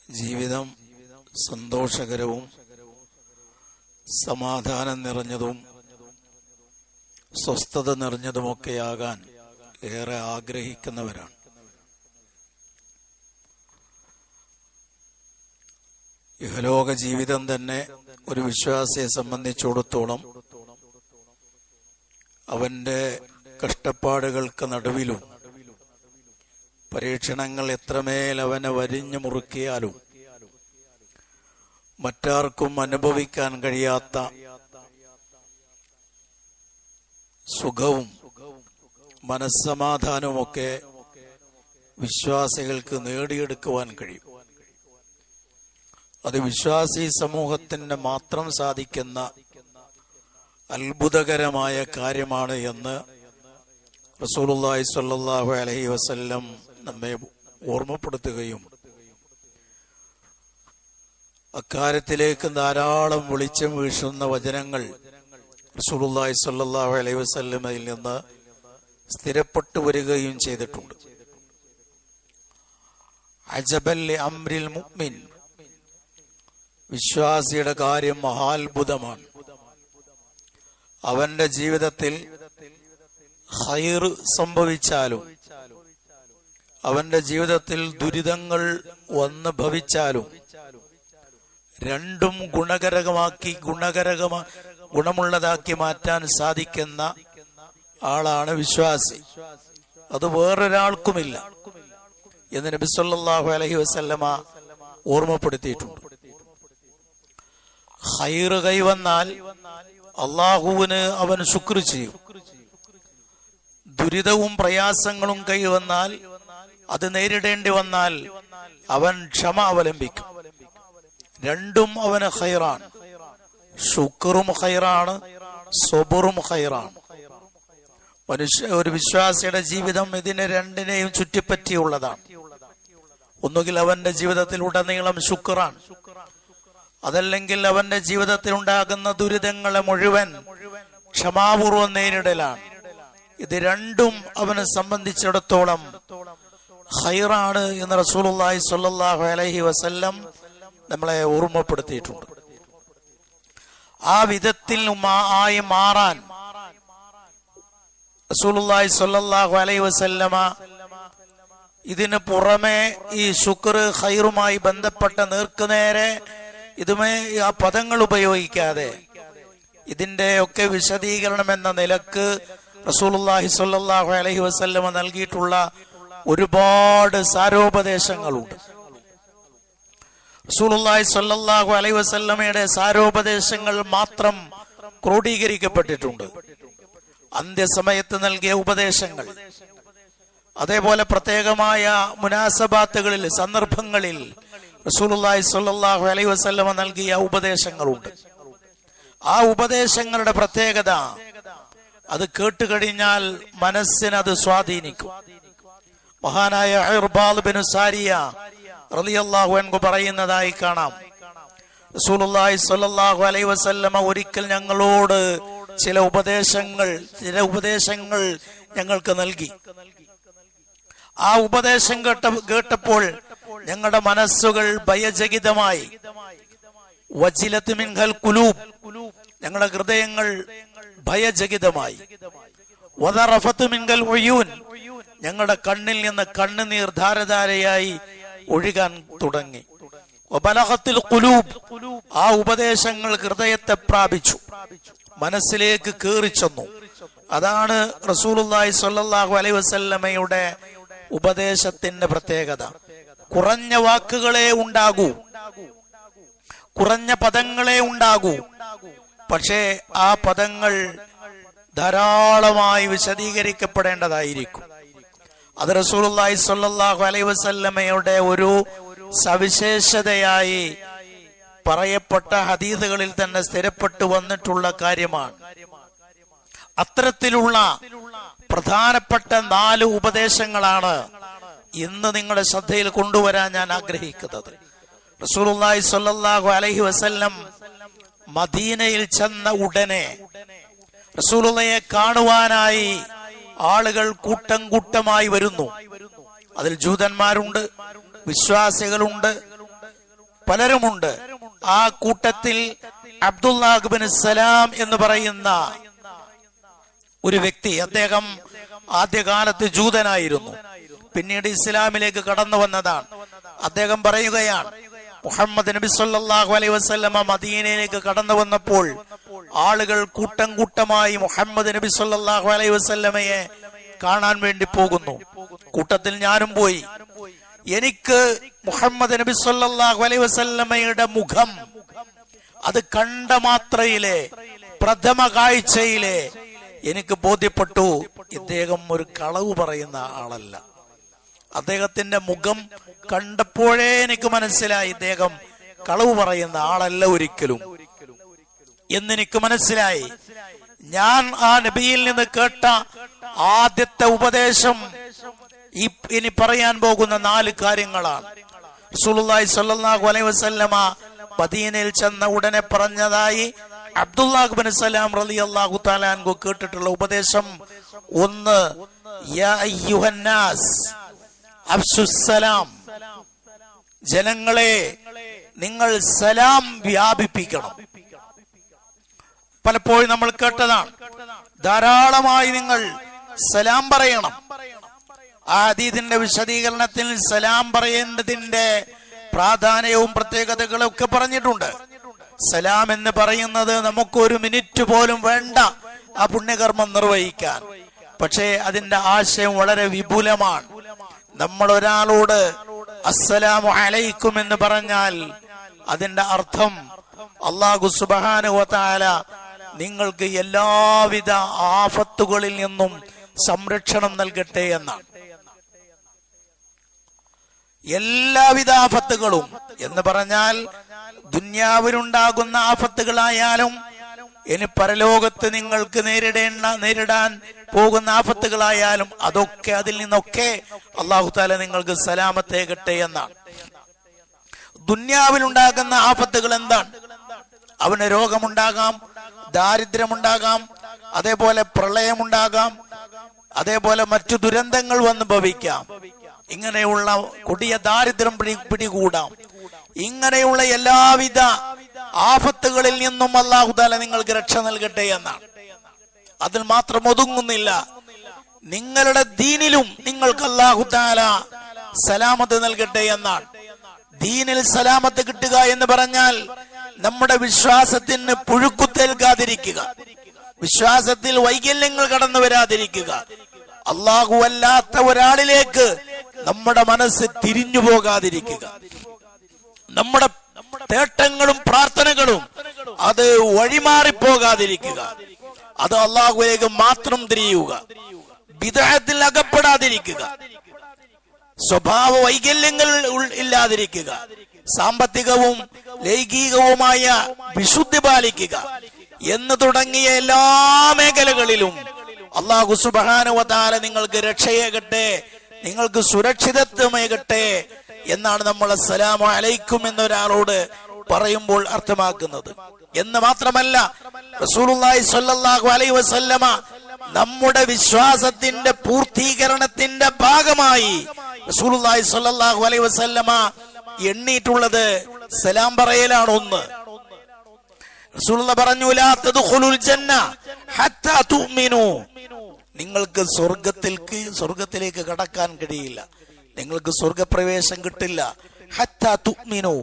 ജീവിതം സന്തോഷകരവും സമാധാനം നിറഞ്ഞതും സ്വസ്ഥത നിറഞ്ഞതുമൊക്കെയാകാൻ ഏറെ ആഗ്രഹിക്കുന്നവരാണ്. ഇഹലോക ജീവിതം തന്നെ ഒരു വിശ്വാസിയെ സംബന്ധിച്ചിടത്തോളം അവന്റെ കഷ്ടപ്പാടുകൾക്ക് നടുവിലും പരീക്ഷണങ്ങൾ എത്രമേൽ അവനെ വരിഞ്ഞു മുറുക്കിയാലും മറ്റാർക്കും അനുഭവിക്കാൻ കഴിയാത്ത സുഖവും മനസ്സമാധാനവുമൊക്കെ വിശ്വാസികൾക്ക് നേടിയെടുക്കുവാൻ കഴിയും. അത് വിശ്വാസി സമൂഹത്തിന് മാത്രം സാധിക്കുന്ന അത്ഭുതകരമായ കാര്യമാണ് എന്ന് റസൂലുള്ളാഹി സ്വല്ലല്ലാഹു അലൈഹി വസല്ലം നമ്മെ ഓർമ്മപ്പെടുത്തുകയും അക്കാര്യത്തിലേക്ക് ധാരാളം വെളിച്ചം വീശുന്ന വചനങ്ങൾ റസൂലുള്ളാഹി സ്വല്ലല്ലാഹു അലൈഹി വസല്ലമയിൽ നിന്ന് സ്ഥിരപ്പെട്ടു വരികയും ചെയ്തിട്ടുണ്ട്. അജബൽ ലി അംരിൽ മുഅ്മിൻ, വിശ്വാസിയുടെ കാര്യം മഹാത്ഭുതമാണ്. അവന്റെ ജീവിതത്തിൽ ഖൈർ സംഭവിച്ചാലും അവന്റെ ജീവിതത്തിൽ ദുരിതങ്ങൾ വന്ന് ഭവിച്ചാലും രണ്ടും ഗുണമുള്ളതാക്കി മാറ്റാൻ സാധിക്കുന്ന ആളാണ് വിശ്വാസി. അത് വേറൊരാൾക്കുമില്ല എന്ന് നബി സല്ലല്ലാഹു അലൈഹി വസല്ലമ ഓർമ്മപ്പെടുത്തിയിട്ടുണ്ട്. ഖൈർ കൈവന്നാൽ അള്ളാഹുവിന് അവൻ ശുക്ർ ചെയ്യും. ദുരിതവും പ്രയാസങ്ങളും കൈവന്നാൽ അത് നേരിടേണ്ടി വന്നാൽ അവൻ ക്ഷമ അവലംബിക്കും. രണ്ടും അവന് ഖൈറാണ്. ശുക്റും ഖൈറാണ്, സബറും ഖൈറാണ്. ഒരു വിശ്വാസിയുടെ ജീവിതം ഇതിനെ രണ്ടിനെയും ചുറ്റിപ്പറ്റിയുള്ളതാണ്. ഒന്നുകിൽ അവന്റെ ജീവിതത്തിൽ ഉടനീളം ശുക്റാണ്, അതല്ലെങ്കിൽ അവന്റെ ജീവിതത്തിൽ ഉണ്ടാകുന്ന ദുരിതങ്ങളെ മുഴുവൻ ക്ഷമാപൂർവം നേരിടലാണ്. ഇത് രണ്ടും അവനെ സംബന്ധിച്ചിടത്തോളം ഖൈറാണ് എന്ന് റസൂലുള്ളാഹി സ്വല്ലല്ലാഹു അലൈഹി വസല്ലം നമ്മളെ ഓർമ്മപ്പെടുത്തിയിട്ടുണ്ട്. ആ വിധത്തിൽ ആയി മാറാൻ റസൂലുള്ളാഹി സ്വല്ലല്ലാഹു അലൈഹി വസല്ലമ ഇതിന് പുറമെ ഈ ശുക്ർ ഖൈറുമായി ബന്ധപ്പെട്ട നേർക്കുനേരെ ഇതുമേ ആ പദങ്ങൾ ഉപയോഗിക്കാതെ ഇതിന്റെ ഒക്കെ വിശദീകരണം എന്ന നിലക്ക് റസൂലുള്ളാഹി സ്വല്ലല്ലാഹു അലൈഹി വസല്ലമ നൽകിയിട്ടുള്ള ഒരുപാട് സാരോപദേശങ്ങളുണ്ട്. റസൂലുള്ളാഹി സ്വല്ലല്ലാഹു അലൈഹി വസല്ലമയുടെ സാരോപദേശങ്ങൾ മാത്രം ക്രോഡീകരിക്കപ്പെട്ടിട്ടുണ്ട്. അന്ത്യസമയത്ത് നൽകിയ ഉപദേശങ്ങൾ, അതേപോലെ പ്രത്യേകമായ മുനാസബാത്തുകളിൽ, സന്ദർഭങ്ങളിൽ റസൂലുള്ളാഹി സ്വല്ലല്ലാഹു അലൈഹി വസല്ലമ നൽകിയ ഉപദേശങ്ങളുണ്ട്. ആ ഉപദേശങ്ങളുടെ പ്രത്യേകത അത് കേട്ടുകഴിഞ്ഞാൽ മനസ്സിനത് സ്വാധീനിക്കും. മഹാനായ ഇർബാദ് ബിൻ സാരിയ റളിയല്ലാഹു അൻഹു പറയുന്നതായി കാണാം, റസൂലുള്ളാഹി സ്വല്ലല്ലാഹു അലൈഹി വസല്ലമ ഒരിക്കൽ ഞങ്ങളോട് ചില ഉപദേശങ്ങൾ ഞങ്ങൾക്ക് നൽകി. ആ ഉപദേശം കേട്ടപ്പോൾ ഞങ്ങളുടെ മനസ്സുകൾ ഭയചകിതമായി. വജിലത്ത് മിൻഹൽ ഖുലൂബ്, ഞങ്ങളുടെ ഹൃദയങ്ങൾ ഭയചകിതമായി. വദറഫത്ത് മിൻഹൽ ഉയൂൻ, ഞങ്ങളുടെ കണ്ണിൽ നിന്ന് കണ്ണുനീർ ധാരധാരയായി ഒഴുകാൻ തുടങ്ങി. വബലഗത്തിൽ ഖുലൂബ്, ആ ഉപദേശങ്ങൾ ഹൃദയത്തെ പ്രാപിച്ചു, മനസ്സിലേക്ക് കേറിച്ചെന്നു. അതാണ് റസൂലുള്ളാഹി സ്വല്ലല്ലാഹു അലൈഹി വസല്ലമയുടെ ഉപദേശത്തിന്റെ പ്രത്യേകത. കുറഞ്ഞ വാക്കുകളെ ഉണ്ടാകൂ, കുറഞ്ഞ പദങ്ങളെ ഉണ്ടാകൂ, പക്ഷേ ആ പദങ്ങൾ ധാരാളമായി വിശദീകരിക്കപ്പെടേണ്ടതായിരിക്കും. അത് റസൂലുള്ളാഹി സ്വല്ലല്ലാഹു അലൈഹി വസല്ലമയുടെ ഒരു സവിശേഷതയായി പറയപ്പെട്ട ഹദീസുകളിൽ തന്നെ സ്ഥിരപ്പെട്ടു വന്നിട്ടുള്ള കാര്യമാണ്. അത്തരത്തിലുള്ള പ്രധാനപ്പെട്ട 4 ഉപദേശങ്ങളാണ് ഇന്ന് നിങ്ങളുടെ ശ്രദ്ധയിൽ കൊണ്ടുവരാൻ ഞാൻ ആഗ്രഹിക്കുന്നത്. റസൂലുള്ളാഹി സ്വല്ലല്ലാഹു അലൈഹി വസല്ലം മദീനയിൽ ചെന്ന ഉടനെ റസൂലുള്ളാഹിയെ കാണുവാനായി ആളുകൾ കൂട്ടം കൂട്ടമായി വരുന്നു. അതിൽ ജൂതന്മാരുണ്ട്, വിശ്വാസികളുണ്ട്, പലരുമുണ്ട്. ആ കൂട്ടത്തിൽ അബ്ദുല്ലാഹ് ബിൻ സലാം എന്ന് പറയുന്ന ഒരു വ്യക്തി, അദ്ദേഹം ആദ്യകാലത്ത് ജൂതനായിരുന്നു, പിന്നീട് ഇസ്ലാമിലേക്ക് കടന്നു വന്നതാണ്. അദ്ദേഹം പറയുകയാണ്, മുഹമ്മദ് നബി സല്ലല്ലാഹു അലൈഹി വസല്ലമ മദീനയിലേക്ക് കടന്നു വന്നപ്പോൾ ആളുകൾ കൂട്ടം കൂട്ടമായി മുഹമ്മദ് നബി സല്ലല്ലാഹു അലൈഹി വസല്ലമയെ കാണാൻ വേണ്ടി പോകുന്നു. കൂട്ടത്തിൽ ഞാനും പോയി. എനിക്ക് മുഹമ്മദ് നബി സല്ലല്ലാഹു അലൈഹി വസല്ലമയുടെ മുഖം അത് കണ്ട മാത്രയിലെ പ്രഥമ കാഴ്ചയിലെ എനിക്ക് ബോധ്യപ്പെട്ടു, ഇദ്ദേഹം ഒരു കളവ് പറയുന്ന ആളല്ല. അദ്ദേഹത്തിന്റെ മുഖം കണ്ടപ്പോഴേ എനിക്ക് മനസ്സിലായി, ഇദ്ദേഹം കളവ് പറയുന്ന ആളല്ല ഒരിക്കലും എന്നെനിക്ക് മനസ്സിലായി. ഞാൻ ആ നബിയിൽ നിന്ന് കേട്ട ആദ്യത്തെ ഉപദേശം ഇനി പറയാൻ പോകുന്ന 4 കാര്യങ്ങളാണ്. റസൂലുള്ളാഹി സ്വല്ലല്ലാഹു അലൈഹി വസല്ലമ മദീനയിൽ ചെന്ന ഉടനെ പറഞ്ഞതായി അബ്ദുല്ലാഹ് ബിൻ സലാം റളിയല്ലാഹു തആല അൻഹു കേട്ടിട്ടുള്ള ഉപദേശം 1, യാ അയ്യുഹന്നാസ് അഫ്സുസ്സലാം, ജനങ്ങളെ നിങ്ങൾ സലാം വ്യാപിപ്പിക്കണം. പലപ്പോഴും നമ്മൾ കേട്ടതാണ്, ധാരാളമായി നിങ്ങൾ സലാം പറയണം. ആ ഹദീസിന്റെ വിശദീകരണത്തിൽ സലാം പറയേണ്ടതിന്റെ പ്രാധാന്യവും പ്രത്യേകതകളും ഒക്കെ പറഞ്ഞിട്ടുണ്ട്. സലാം എന്ന് പറയുന്നത് നമുക്കൊരു മിനിറ്റ് പോലും വേണ്ട ആ പുണ്യകർമ്മം നിർവഹിക്കാൻ. പക്ഷേ അതിന്റെ ആശയം വളരെ വിപുലമാണ്. നമ്മൾ ഒരാളോട് അസ്സലാമു അലൈക്കും എന്ന് പറഞ്ഞാൽ അതിന്റെ അർത്ഥം അല്ലാഹു സുബ്ഹാനഹു വ തആല നിങ്ങൾക്ക് എല്ലാവിധ ആഫത്തുകളിൽ നിന്നും സംരക്ഷണം നൽകട്ടെ എന്നാണ്. എല്ലാവിധ ആഫത്തുകളും എന്ന് പറഞ്ഞാൽ ദുന്യാവിലുണ്ടാകുന്ന ആഫത്തുകളായാലും ഇനി പരലോകത്ത് നിങ്ങൾക്ക് നേരിടാൻ പോകുന്ന ആഫത്തുകളായാലും അതൊക്കെ അതിൽ നിന്നൊക്കെ അല്ലാഹു തആല നിങ്ങൾക്ക് സലാമത്തേകട്ടെ എന്നാണ്. ദുന്യാവിലുണ്ടാകുന്ന ആഫത്തുകൾ എന്താണ്? അവന് രോഗമുണ്ടാകാം, ദാരിദ്ര്യമുണ്ടാകാം, അതേപോലെ പ്രളയമുണ്ടാകാം, അതേപോലെ മറ്റു ദുരന്തങ്ങൾ വന്ന് ഭവിക്കാം, ഇങ്ങനെയുള്ള കൊടിയ ദാരിദ്ര്യം പിടികൂടാം. ഇങ്ങനെയുള്ള എല്ലാവിധ ആഫത്തുകളിൽ നിന്നും അല്ലാഹു തആല നിങ്ങൾക്ക് രക്ഷ നൽകട്ടെ എന്നാണ്. അതിൽ മാത്രം ഒതുങ്ങുന്നില്ല, നിങ്ങളുടെ ദീനിലും നിങ്ങൾക്ക് അല്ലാഹു തആല സലാമത്ത് നൽകട്ടെ എന്നാണ്. ദീനിൽ സലാമത്ത് കിട്ടുക എന്ന് പറഞ്ഞാൽ നമ്മുടെ വിശ്വാസത്തിന് പുഴുക്കുത്തേൽക്കാതിരിക്കുക, വിശ്വാസത്തിൽ വൈകല്യങ്ങൾ കടന്നു വരാതിരിക്കുക, അല്ലാഹു അല്ലാത്ത ഒരാളിലേക്ക് നമ്മുടെ മനസ്സ് തിരിഞ്ഞു പോകാതിരിക്കുക, നമ്മുടെ തേട്ടങ്ങളും പ്രാർത്ഥനകളും അത് വഴിമാറിപ്പോകാതിരിക്കുക, അത് അല്ലാഹുവിലേക്ക് മാത്രം തിരിയുക, ബിദ്അത്തിൽ അകപ്പെടാതിരിക്കുക, സ്വഭാവ വൈകല്യങ്ങൾ ഇല്ലാതിരിക്കുക, സാമ്പത്തികവും ലൈംഗികവുമായ വിശുദ്ധി പാലിക്കുക എന്ന് തുടങ്ങിയ എല്ലാ മേഖലകളിലും അല്ലാഹു സുബ്ഹാനഹു വ തആല നിങ്ങൾക്ക് രക്ഷയേകട്ടെ, നിങ്ങൾക്ക് സുരക്ഷിതത്വമേകട്ടെ എന്നാണ് നമ്മൾ അസ്സലാമു അലൈക്കും എന്നൊരാളോട് പറയുമ്പോൾ അർത്ഥമാക്കുന്നത്. എന്ന് മാത്രമല്ല, റസൂലുള്ളാഹി സ്വല്ലല്ലാഹു അലൈഹി വസല്ലമ നമ്മുടെ വിശ്വാസത്തിന്റെ പൂർത്തീകരണത്തിന്റെ ഭാഗമായി റസൂലുള്ളാഹി സ്വല്ലല്ലാഹു അലൈഹി വസല്ലമ എണ്ണിയിട്ടുള്ളത് സലാം പറയലാണ്. 1, റസൂലുള്ളാഹി പറഞ്ഞു, ലാ തദ്ഖുലുൽ ജന്ന ഹത്താ തുഅ്മിനു, നിങ്ങൾക്ക് സ്വർഗത്തിലേക്ക് കടക്കാൻ കഴിയില്ല, നിങ്ങൾക്ക് സ്വർഗപ്രവേശം കിട്ടില്ല, ഹത്താ തുഅ്മിനു,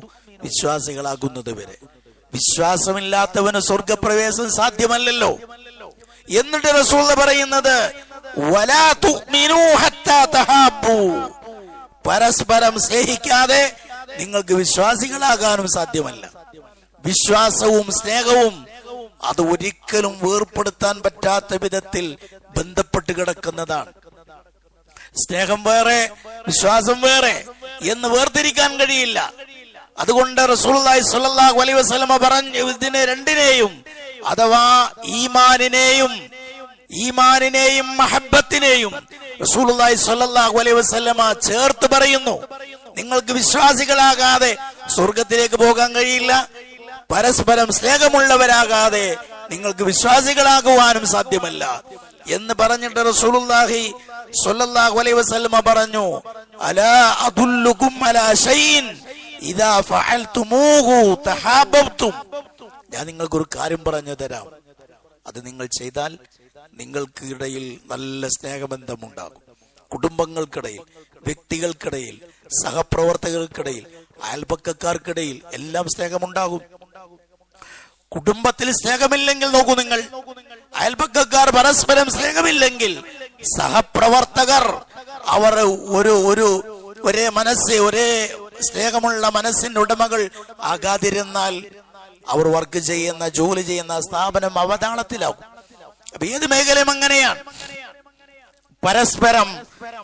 വിശ്വാസികളാകുന്നത് വരെ. വിശ്വാസമില്ലാത്തവന് സ്വർഗപ്രവേശം സാധ്യമല്ലല്ലോ. എന്നിട്ട് റസൂലുള്ളാഹി പറയുന്നത്, വലാ തുഅ്മിനു ഹത്താ തഹാബ്ബു, പരസ്പരം സ്നേഹിക്കാതെ നിങ്ങൾക്ക് വിശ്വാസികളാകാനും സാധ്യമല്ല. വിശ്വാസവും സ്നേഹവും അത് ഒരിക്കലും വേർപ്പെടുത്താൻ പറ്റാത്ത വിധത്തിൽ ബന്ധപ്പെട്ട് കിടക്കുന്നതാണ്. സ്നേഹം വേറെ, വിശ്വാസം വേറെ എന്ന് വേർതിരിക്കാൻ കഴിയില്ല. അതുകൊണ്ട് റസൂലുള്ളാഹി സ്വല്ലല്ലാഹു അലൈഹി വസല്ലമ പറഞ്ഞു, ഇതിനെ രണ്ടിനെയും അഥവാ ഈമാനിനെയും മഹബ്ബത്തിനെയും റസൂലുള്ളാഹി സ്വല്ലല്ലാഹു അലൈഹി വസല്ലമ ചേർത്ത് പറയുന്നു. നിങ്ങൾക്ക് വിശ്വാസികളാകാതെ സ്വർഗത്തിലേക്ക് പോകാൻ കഴിയില്ല, പരസ്പരം സ്നേഹമുള്ളവരാകാതെ നിങ്ങൾക്ക് വിശ്വാസികളാകുവാനും സാധ്യമല്ല എന്ന് പറഞ്ഞിട്ട് റസൂലുള്ളാഹി സ്വല്ലല്ലാഹു അലൈഹി വസല്ലമ പറഞ്ഞു, അലാ അദുല്ലുകും അലാ ഷൈഇൻ ഇദാ ഫഅൽതുമൂഹു തഹാബബ്തും. ഞാൻ നിങ്ങൾക്കൊരു കാര്യം പറഞ്ഞു തരാം, അത് നിങ്ങൾ ചെയ്താൽ നിങ്ങൾക്ക് ഇടയിൽ നല്ല സ്നേഹബന്ധമുണ്ടാകും. കുടുംബങ്ങൾക്കിടയിൽ, വ്യക്തികൾക്കിടയിൽ, സഹപ്രവർത്തകർക്കിടയിൽ, അയൽപക്കക്കാർക്കിടയിൽ എല്ലാം സ്നേഹമുണ്ടാകും. കുടുംബത്തിൽ സ്നേഹമില്ലെങ്കിൽ നോക്കൂ നിങ്ങൾ, അയൽപക്കക്കാർ പരസ്പരം സ്നേഹമില്ലെങ്കിൽ, സഹപ്രവർത്തകർ അവർ ഒരേ മനസ്സ്, ഒരേ സ്നേഹമുള്ള മനസ്സിന്റെ ഉടമകൾ ആകാതിരുന്നാൽ അവർ വർക്ക് ചെയ്യുന്ന, ജോലി ചെയ്യുന്ന സ്ഥാപനം അവതാളത്തിലാവും. അപ്പൊ ഏത് മേഖലയും അങ്ങനെയാണ്. പരസ്പരം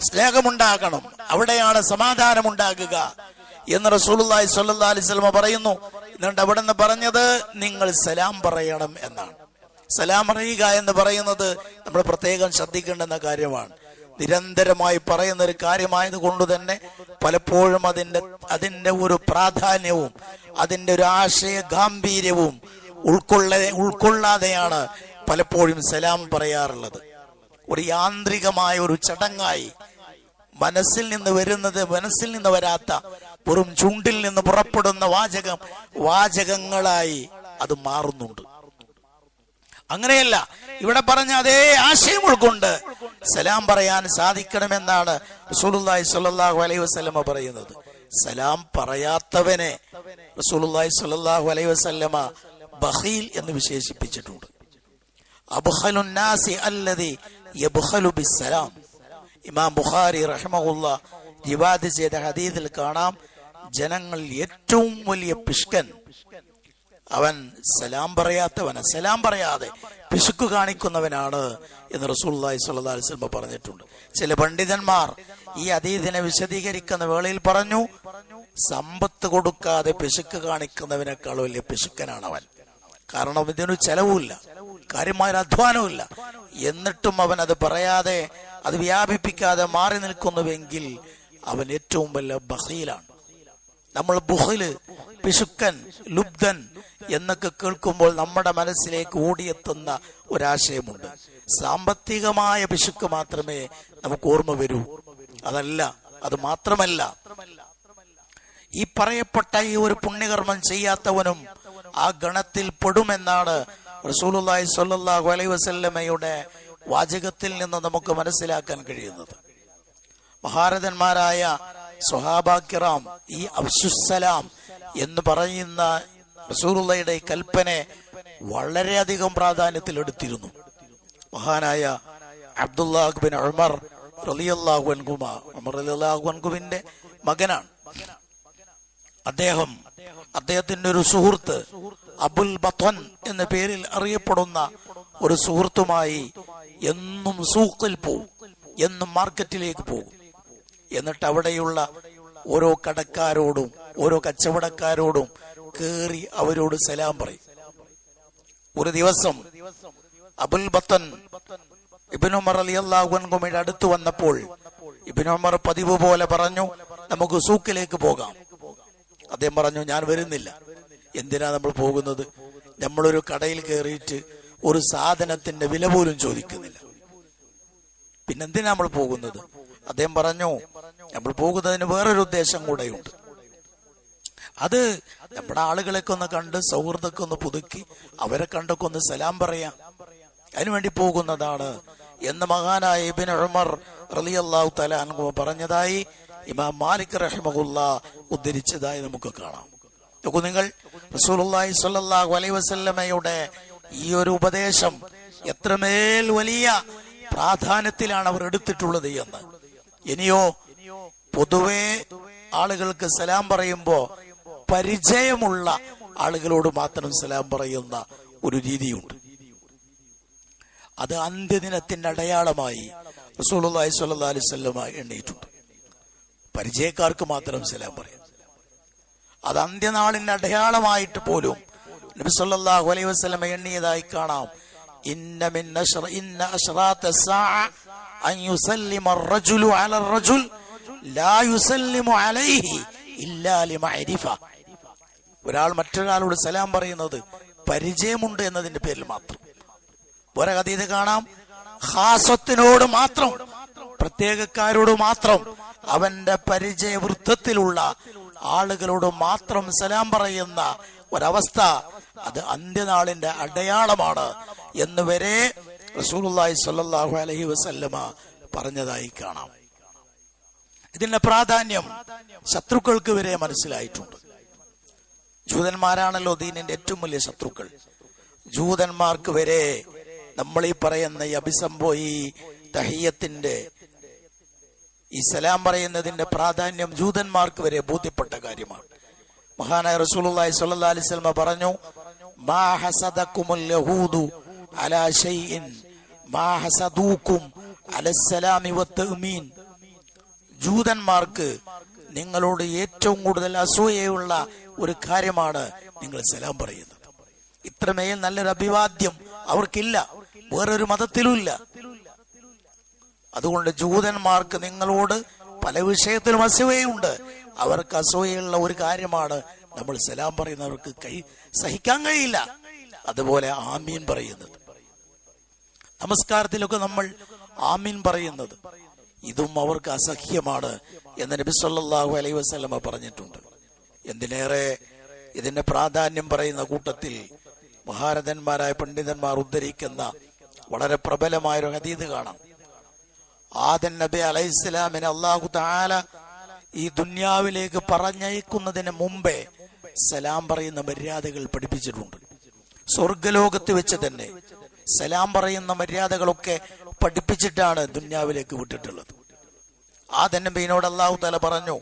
സ്നേഹമുണ്ടാകണം, അവിടെയാണ് സമാധാനം ഉണ്ടാകുക എന്ന് റസൂലുള്ളാഹി സ്വല്ലല്ലാഹു അലൈഹി വസല്ലം പറയുന്നു. എന്നിട്ട് അവിടെ നിന്ന് പറഞ്ഞത് നിങ്ങൾ സലാം പറയണം എന്നാണ്. സലാം പറയുക എന്ന് പറയുന്നത് നമ്മൾ പ്രത്യേകം ശ്രദ്ധിക്കേണ്ടുന്ന കാര്യമാണ്. നിരന്തരമായി പറയുന്ന ഒരു കാര്യമായത് കൊണ്ട് തന്നെ പലപ്പോഴും അതിന്റെ ഒരു പ്രാധാന്യവും അതിന്റെ ഒരു ആശയ ഗാംഭീര്യവും ഉൾക്കൊള്ളാതെയാണ് പലപ്പോഴും സലാം പറയാറുള്ളത്. ഒരു യാന്ത്രികമായ ഒരു ചടങ്ങായി, മനസ്സിൽ നിന്ന് വരാത്ത വെറും ചുണ്ടിൽ നിന്ന് പുറപ്പെടുന്ന വാചകങ്ങളായി അത് മാറുന്നുണ്ട്. അങ്ങനെയല്ല, ഇവിടെ പറഞ്ഞ അതേ ആശയം ഉൾക്കൊണ്ട് സലാം പറയാൻ സാധിക്കണമെന്നാണ് റസൂലുള്ളാഹി സ്വല്ലല്ലാഹു അലൈഹി വസല്ലമ പറയുന്നത്. സലാം പറയാത്തവനെ റസൂലുള്ളാഹി സ്വല്ലല്ലാഹു അലൈഹി വസല്ലമ ബഖീൽ എന്ന് വിശേഷിപ്പിച്ചിട്ടുണ്ട്. അബ്ഖലുൻ നാസി അല്ലദി യബ്ഖലു ബിസ്സലാം. ഇമാം ബുഖാരി റഹിമഹുല്ലാഹ് റിവായത്ത് ചെയ്ത ഹദീസിൽ കാണാം, ജനങ്ങളിൽ ഏറ്റവും വലിയ പിശുക്കൻ അവൻ സലാം പറയാത്തവന്, സലാം പറയാതെ പിശുക്ക് കാണിക്കുന്നവനാണ് എന്ന് റസൂലുള്ളാഹി സ്വല്ലല്ലാഹു അലൈഹി വസല്ലം പറഞ്ഞിട്ടുണ്ട്. ചില പണ്ഡിതന്മാർ ഈ ഹദീസിനെ വിശദീകരിക്കുന്ന വേളയിൽ പറഞ്ഞു, സമ്പത്ത് കൊടുക്കാതെ പിശുക്ക് കാണിക്കുന്നവനേക്കാൾ വലിയ പിശുക്കനാണ് അവൻ. കാരണം ഇതിനൊരു ചെലവുമില്ല, കാര്യമായ അധ്വാനവുമില്ല. എന്നിട്ടും അവൻ അത് പറയാതെ, അത് വ്യാപിപ്പിക്കാതെ മാറി നിൽക്കുന്നുവെങ്കിൽ അവൻ ഏറ്റവും വലിയ ബഖീലാണ്. നമ്മൾ ബുഖില്, പിശുക്കൻ, ലുബ്ധൻ എന്നൊക്കെ കേൾക്കുമ്പോൾ നമ്മുടെ മനസ്സിലേക്ക് ഓടിയെത്തുന്ന ഒരാശയമുണ്ട്. സാമ്പത്തികമായ പിശുക്ക് മാത്രമേ നമുക്ക് ഓർമ്മ വരൂ. അത് മാത്രമല്ല, ഈ പറയപ്പെട്ട ഈ ഒരു പുണ്യകർമ്മം ചെയ്യാത്തവനും ആ ഗണത്തിൽ പെടുമെന്നാണ് റസൂലുള്ളാഹി സ്വല്ലല്ലാഹു അലൈഹി വസല്ലമയുടെ വാചകത്തിൽ നിന്ന് നമുക്ക് മനസ്സിലാക്കാൻ കഴിയുന്നത്. മഹാരഥന്മാരായ സ്വഹാബാക്കിറാം ഈ അഫ്ശുസ്സലാം എന്ന് പറയുന്ന റസൂലുള്ളാഹിയുടെ കൽപ്പനെ വളരെയധികം പ്രാധാന്യത്തിൽ എടുത്തിരുന്നു. മഹാനായ അബ്ദുല്ലാഹ് ബിൻ ഉമർ റളിയല്ലാഹു അൻഹുവിന്റെ മകനാണ് അദ്ദേഹം. അദ്ദേഹത്തിന്റെ ഒരു സുഹൃത്ത്, അബുൽ ബത്വൻ എന്ന പേരിൽ അറിയപ്പെടുന്ന ഒരു സുഹൃത്തുമായി എന്നും സൂഖിൽ പോകും, എന്നും മാർക്കറ്റിലേക്ക് പോകും. എന്നിട്ട് അവിടെയുള്ള ഓരോ കടക്കാരോടും ഓരോ കച്ചവടക്കാരോടും കേറി അവരോട് സലാം പറയും. ഒരു ദിവസം അബുൽ ബത്തൻ ഇബ്നു ഉമർ റളിയല്ലാഹു അൻഹുവിന്റെ അടുത്ത് വന്നപ്പോൾ ഇബ്നു ഉമർ പതിവ് പോലെ പറഞ്ഞു, നമുക്ക് സൂക്കിലേക്ക് പോകാം. അദ്ദേഹം പറഞ്ഞു, ഞാൻ വരുന്നില്ല. എന്തിനാ നമ്മൾ പോകുന്നത്? നമ്മളൊരു കടയിൽ കയറിയിട്ട് ഒരു സാധനത്തിന്റെ വില പോലും ചോദിക്കുന്നില്ല, പിന്നെന്തിനാ നമ്മൾ പോകുന്നത്? അദ്ദേഹം പറഞ്ഞു, നമ്മൾ പോകുന്നതിന് വേറൊരു ഉദ്ദേശം കൂടെയുണ്ട്. അത് നമ്മുടെ ആളുകളെയൊക്കെ ഒന്ന് കണ്ട് സൗഹൃദമൊക്കെ ഒന്ന് പുതുക്കി അവരെ കണ്ടൊക്കെ ഒന്ന് സലാം പറയാം, അതിനുവേണ്ടി പോകുന്നതാണ് എന്ന് മഹാനായ ഇബ്നു ഉമർ റളിയല്ലാഹു തആല അൻഹു പറഞ്ഞതായി ഇമാം മാലിക് റഹിമഹുല്ലാഹ് ഉദ്ധരിച്ചതായി നമുക്ക് കാണാം. നോക്കൂ നിങ്ങൾ, റസൂലുള്ളാഹി സ്വല്ലല്ലാഹു അലൈഹി വസല്ലമയുടെ ഈ ഒരു ഉപദേശം എത്രമേൽ വലിയ പ്രാധാന്യത്തിലാണ് അവർ എടുത്തിട്ടുള്ളത് എന്ന്. ഇനിയോ പൊതുവെ ആളുകൾക്ക് സലാം പറയുമ്പോ പരിചയമുള്ള ആളുകളോട് മാത്രം സലാം പറയുന്ന ഒരു രീതിയുണ്ട്. അത് അന്ത്യദിനത്തിന്റെ അടയാളമായി റസൂലുള്ളാഹി സ്വല്ലല്ലാഹു അലൈഹി വസല്ലം എണ്ണിയിട്ടുണ്ട്. പരിചയക്കാർക്ക് മാത്രം സലാം പറയാം. അത് അന്ത്യനാളിന്റെ അടയാളമായിട്ട് പോലും നബി സല്ലല്ലാഹു അലൈഹി വസല്ലം എണ്ണിയതായി കാണാം. ഇന്ന അശ്റാത്ത സാഅ അൻ യുസല്ലിമ അർ-റജുലു അല അർ-റജുൽ ലാ യുസല്ലിമു അലൈഹി ഇല്ലാ ലിമഅരിഫ. ഒരാൾ മറ്റൊരാളോട് സലാം പറയുന്നത് പരിചയമുണ്ട് എന്നതിന്റെ പേരിൽ മാത്രം. വേറെ ഹദീസ് കാണാം, ഖാസത്തിനോട് മാത്രം, പ്രത്യേകക്കാരോട് മാത്രം അവന്റെ പരിചയ വൃത്തത്തിലുള്ള ആളുകളോട് മാത്രം സലാം പറയുന്ന ഒരവസ്ഥ, അത് അന്ത്യനാളിന്റെ അടയാളമാണ് എന്ന് വരെ റസൂലുള്ളാഹി സ്വല്ലല്ലാഹു അലൈഹി വസല്ലമ പറഞ്ഞതായി കാണാം. ഇതിന്റെ പ്രാധാന്യം ശത്രുക്കൾക്ക് വരെ മനസ്സിലായിട്ടുണ്ട്. ജൂതന്മാരാണല്ലോ ദീനിന്റെ ഏറ്റവും വലിയ ശത്രുക്കൾ. ജൂതന്മാർക്ക് വരെ നമ്മൾ ഈ പറയുന്ന ഈ തഹിയ്യത്തിന്റെ ഈ സലാം പറയുന്നതിന്റെ പ്രാധാന്യം ജൂതന്മാർക്ക് വരെ ബോധ്യപ്പെട്ട കാര്യമാണ്. മഹാനായ റസൂലുള്ളാഹി സ്വല്ലല്ലാഹു അലൈഹി വസല്ലം പറഞ്ഞു, മാ ഹസദകുമുൽ യഹൂദു അലാ ശൈഇൻ മാ ഹസദൂകും അലസ്സലാമി വത്തഅ്മീൻ. ജൂതന്മാർക്ക് നിങ്ങളോട് ഏറ്റവും കൂടുതൽ അസൂയയുള്ള ഒരു കാര്യമാണ് നിങ്ങൾ സലാം പറയുന്നത്. ഇത്രമേൽ നല്ലൊരു അഭിവാദ്യം അവർക്കില്ല, വേറൊരു മതത്തിലുമില്ല. അതുകൊണ്ട് ജൂതന്മാർക്ക് നിങ്ങളോട് പല വിഷയത്തിലും അസൂയയുണ്ട്. അവർക്ക് അസൂയയുള്ള ഒരു കാര്യമാണ് നമ്മൾ സലാം പറയുന്നവർക്ക് സഹിക്കാൻ കഴിയില്ല. അതുപോലെ ആമീൻ പറയുന്നത്, നമസ്കാരത്തിലൊക്കെ നമ്മൾ ആമീൻ പറയുന്നത്, ഇതും അവർക്ക് അസഹ്യമാണ് എന്ന് നബി സല്ലല്ലാഹു അലൈഹി വസല്ലമ പറഞ്ഞിട്ടുണ്ട്. എന്തിനേറെ ഇതിന്റെ പ്രാധാന്യം പറയുന്ന കൂട്ടത്തിൽ മഹാരഥന്മാരായ പണ്ഡിതന്മാർ ഉദ്ധരിക്കുന്ന വളരെ പ്രബലമായൊരു ഹദീസ് കാണാം. ആദം നബി അലൈഹിസ്സലാമിനെ അല്ലാഹു തആല ഈ ദുനിയാവിലേക്ക് പറഞ്ഞയക്കുന്നതിന് മുമ്പേ സലാം പറയുന്ന മര്യാദകൾ പഠിപ്പിച്ചിട്ടുണ്ട്. സ്വർഗലോകത്ത് വെച്ച് തന്നെ സലാം പറയുന്ന മര്യാദകളൊക്കെ പഠിപ്പിച്ചിട്ടാണ് ദുനിയാവിലേക്ക് വിട്ടിട്ടുള്ളത്. ആദം നബിയോട് അല്ലാഹു തആല പറഞ്ഞു,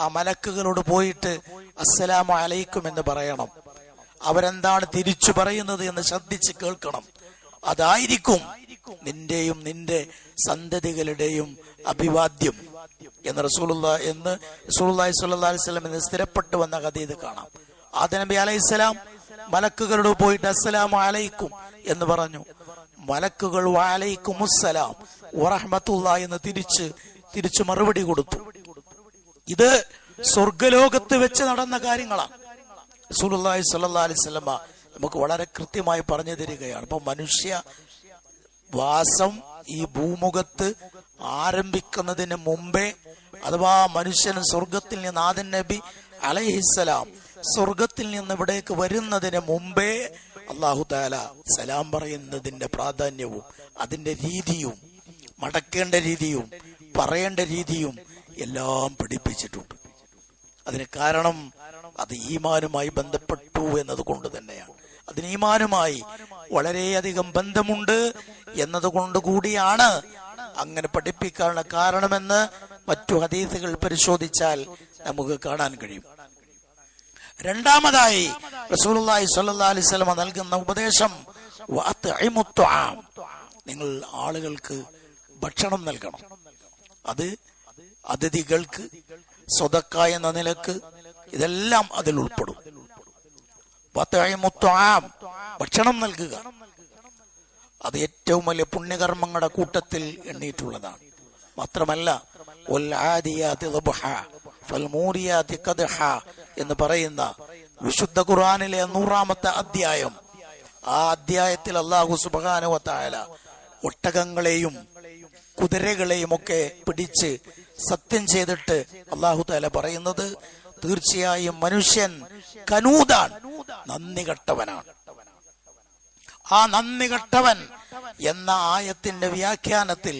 ആ മലക്കുകളോട് പോയിട്ട് അസ്സലാമു അലൈക്കും എന്ന് പറയണം. അവരെന്താണ് തിരിച്ചു പറയുന്നത് എന്ന് ശ്രദ്ധിച്ച് കേൾക്കണം. അതായിരിക്കും നിന്റെയും നിന്റെ സന്തതികളുടെയും അഭിവാദ്യം എന്ന് റസൂലുള്ളാഹി സ്വല്ലല്ലാഹു അലൈഹി വസല്ലം എന്ന് സ്ഥിരപ്പെട്ടു വന്ന ഹദീസ് കാണാം. ആദം നബി അലൈഹിസ്സലാം മലക്കുകളോട് പോയിട്ട് അസ്സലാമു അലൈക്കും എന്ന് പറഞ്ഞു. മലക്കുകൾ വഅലൈക്കുമുസ്സലാം വറഹ്മത്തുള്ളാഹി എന്ന് തിരിച്ചു മറുപടി കൊടുത്തു. ഇത് സ്വർഗലോകത്ത് വെച്ച് നടന്ന കാര്യങ്ങളാണ്. റസൂലുള്ളാഹി സ്വല്ലല്ലാഹു അലൈഹി വസല്ലം നമുക്ക് വളരെ കൃത്യമായി പറഞ്ഞു തരികയാണ്. അപ്പൊ മനുഷ്യ വാസം ഈ ഭൂമുഖത്ത് ആരംഭിക്കുന്നതിന് മുമ്പേ, അഥവാ മനുഷ്യൻ സ്വർഗത്തിൽ നിന്ന് ആദം നബി അലൈഹിസ്സലാം സ്വർഗത്തിൽ നിന്ന് ഇവിടേക്ക് വരുന്നതിന് മുമ്പേ അല്ലാഹു തആല സലാം പറയുന്നതിന്റെ പ്രാധാന്യവും അതിന്റെ രീതിയും മടക്കേണ്ട രീതിയും പറയേണ്ട രീതിയും എല്ലാം പഠിപ്പിച്ചിട്ടുണ്ട്. അതിന് കാരണം അത് ഈമാനുമായി ബന്ധപ്പെട്ടു എന്നതുകൊണ്ട് തന്നെയാണ്. അതിന് ഈമാനുമായി വളരെയധികം ബന്ധമുണ്ട് എന്നതുകൊണ്ട് കൂടിയാണ് അങ്ങനെ പഠിപ്പിക്കാനുള്ള കാരണമെന്ന് മറ്റു ഹദീസുകൾ പരിശോധിച്ചാൽ നമുക്ക് കാണാൻ കഴിയും. രണ്ടാമതായി റസൂലുള്ളാഹി സ്വല്ലല്ലാഹു അലൈഹി വസല്ലം നൽകുന്ന ഉപദേശം, വഅത്ഇമുത് തുആം, നിങ്ങൾ ആളുകൾക്ക് ഭക്ഷണം നൽകണം. അത് അതിഥികൾക്ക് സ്വതക്ക എന്ന നിലക്ക് ഇതെല്ലാം അതിൽ ഉൾപ്പെടും. വഅത്ഇമുത് തുആം, ഭക്ഷണം നൽകുക, അത് ഏറ്റവും വലിയ പുണ്യകർമ്മങ്ങളുടെ കൂട്ടത്തിൽ എണ്ണിയിട്ടുള്ളതാണ്. മാത്രമല്ല വൽആദിയാതി ളബ്ഹ ഫൽമൂരിയാതി ഖദ്ഹ എന്ന് പറയുന്ന വിശുദ്ധ ഖുർആനിലെ 100-ാമത്തെ അധ്യായം, ആ അധ്യായത്തിൽ അല്ലാഹു സുബ്ഹാനഹു വ തആല ഒട്ടകങ്ങളെയും കുതിരകളെയും ഒക്കെ പിടിച്ച് സത്യം ചെയ്തിട്ട് അല്ലാഹു തആല പറയുന്നത്, തീർച്ചയായും മനുഷ്യൻ കനൂദാൻ, നന്ദി കെട്ടവനാണ്. ആ നന്ദി കെട്ടവൻ എന്ന ആയത്തിന്റെ വ്യാഖ്യാനത്തിൽ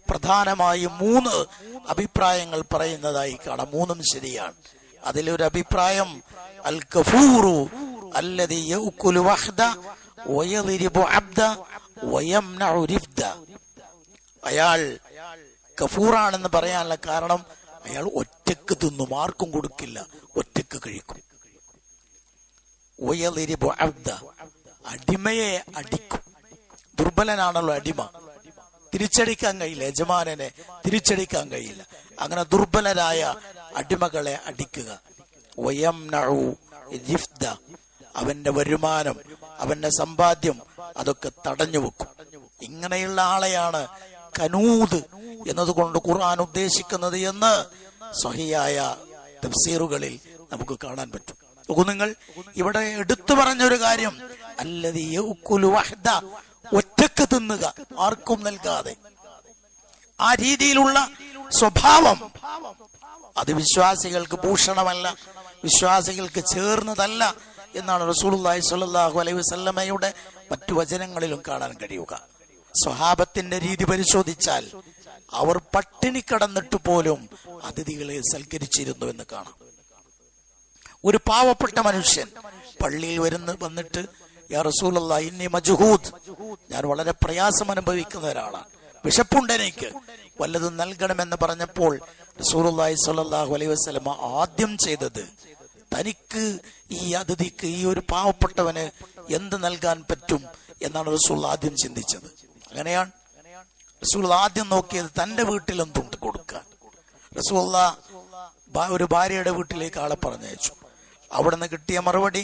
പ്രധാനമായും 3 അഭിപ്രായങ്ങൾ പറയുന്നതായി കാണാം. 3ഉം ശരിയാണ്. അതിലൊരു അഭിപ്രായം, അൽ കഫൂറു അല്ലദീ യഅകുലു വഹ്ദ വയദ്രിബു അബ്ദ വയംനഉ റിഫ്ദ. അയാൾ കഫൂറാണെന്ന് പറയാനുള്ള കാരണം, അയാൾ ഒറ്റക്ക് തിന്നും, ആർക്കും കൊടുക്കില്ല, ഒറ്റക്ക് കഴിക്കും. വയദ്രിബു അബ്ദ, അടിമയെ അടിക്കും. ദുർബലനാണല്ലോ അടിമ, തിരിച്ചടിക്കാൻ കഴിയില്ല, യജമാനനെ തിരിച്ചടിക്കാൻ കഴിയില്ല. അങ്ങനെ ദുർബലരായ അടിമകളെ അടിക്കുക. വയംനഉ റിഫ്ദ, അവന്റെ വരുമാനം, അവന്റെ സമ്പാദ്യം അതൊക്കെ തടഞ്ഞു വെക്കും. ഇങ്ങനെയുള്ള ആളെയാണ് കനൂദ് എന്നതുകൊണ്ട് ഖുർആൻ ഉദ്ദേശിക്കുന്നത് എന്ന് സ്വഹിയായ തഫ്സീറുകളിൽ നമുക്ക് കാണാൻ പറ്റും. നിങ്ങൾ ഇവിടെ എടുത്തു പറഞ്ഞൊരു കാര്യം, അല്ലദീ യഅകുലു വഹ്ദ, ഒറ്റക്ക് തിന്നുക, ആർക്കും നൽകാതെ. ആ രീതിയിലുള്ള സ്വഭാവം അത് വിശ്വാസികൾക്ക് ഭൂഷണമല്ല, വിശ്വാസികൾക്ക് ചേർന്നതല്ല എന്നാണ് റസൂലുള്ളാഹി സ്വല്ലല്ലാഹു അലൈഹി വസല്ലമയുടെ മറ്റു വചനങ്ങളിലും കാണാൻ കഴിയുക. സ്വഹാബത്തിന്റെ രീതി പരിശോധിച്ചാൽ അവർ പട്ടിണി കിടന്നിട്ട് പോലും അതിഥികളെ സൽക്കരിച്ചിരുന്നു എന്ന് കാണാം. ഒരു പാവപ്പെട്ട മനുഷ്യൻ പള്ളിയിൽ വന്നിട്ട് യാ റസൂലല്ലാഹ് ഇന്നി മജ്ഹൂദ്, ഞാൻ വളരെ പ്രയാസം അനുഭവിക്കുന്ന ഒരാളാണ്, വിശപ്പുണ്ട്, എനിക്ക് വല്ലതും നൽകണമെന്ന് പറഞ്ഞപ്പോൾ റസൂലുള്ളാഹി സ്വല്ലല്ലാഹു അലൈഹി വസല്ലമ ആദ്യം ചെയ്തത് തനിക്ക് ഈ അതിഥിക്ക്, ഈ ഒരു പാവപ്പെട്ടവന് എന്ത് നൽകാൻ പറ്റും എന്നാണ് റസൂൽ ആദ്യം ചിന്തിച്ചത്. അങ്ങനെയാണ് റസൂൽ ആദ്യം നോക്കിയത് തന്റെ വീട്ടിൽ എന്തുണ്ട് കൊടുക്കാൻ. റസൂലുള്ളാഹ് ഒരു ഭാര്യയുടെ വീട്ടിലേക്ക് ആളെ പറഞ്ഞയച്ചു. അവിടുന്ന് കിട്ടിയ മറുപടി